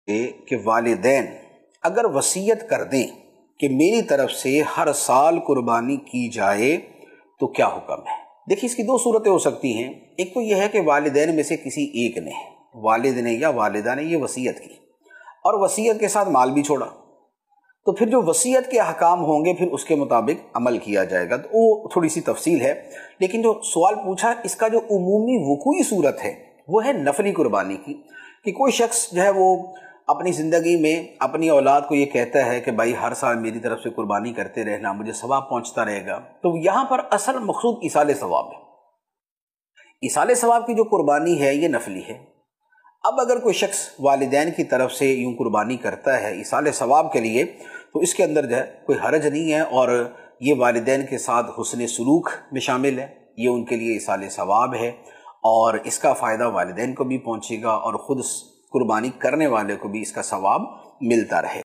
کہ والدین اگر وصیت کر دیں کہ میری طرف سے ہر سال قربانی کی جائے تو کیا حکم ہے؟ دیکھیے اس کی دو صورتیں ہو سکتی ہیں۔ ایک تو یہ ہے کہ والدین میں سے کسی ایک نے، والد نے یا والدہ نے یہ وصیت کی اور وصیت کے ساتھ مال بھی چھوڑا، تو پھر جو وصیت کے احکام ہوں گے پھر اس کے مطابق عمل کیا جائے گا۔ تو وہ تھوڑی سی تفصیل ہے، لیکن جو سوال پوچھا اس کا جو عمومی وقوعی صورت ہے وہ ہے نفلی قربانی کی، کہ کوئی شخص جو ہے وہ اپنی زندگی میں اپنی اولاد کو یہ کہتا ہے کہ بھائی ہر سال میری طرف سے قربانی کرتے رہنا، مجھے ثواب پہنچتا رہے گا۔ تو یہاں پر اصل مقصود ایصال ثواب ہے۔ ایصال ثواب کی جو قربانی ہے یہ نفلی ہے۔ اب اگر کوئی شخص والدین کی طرف سے یوں قربانی کرتا ہے ایصال ثواب کے لیے تو اس کے اندر جو ہے کوئی حرج نہیں ہے، اور یہ والدین کے ساتھ حسن سلوک میں شامل ہے، یہ ان کے لیے ایصال ثواب ہے، اور اس کا فائدہ والدین کو بھی پہنچے گا اور خود قربانی کرنے والے کو بھی اس کا ثواب ملتا رہے۔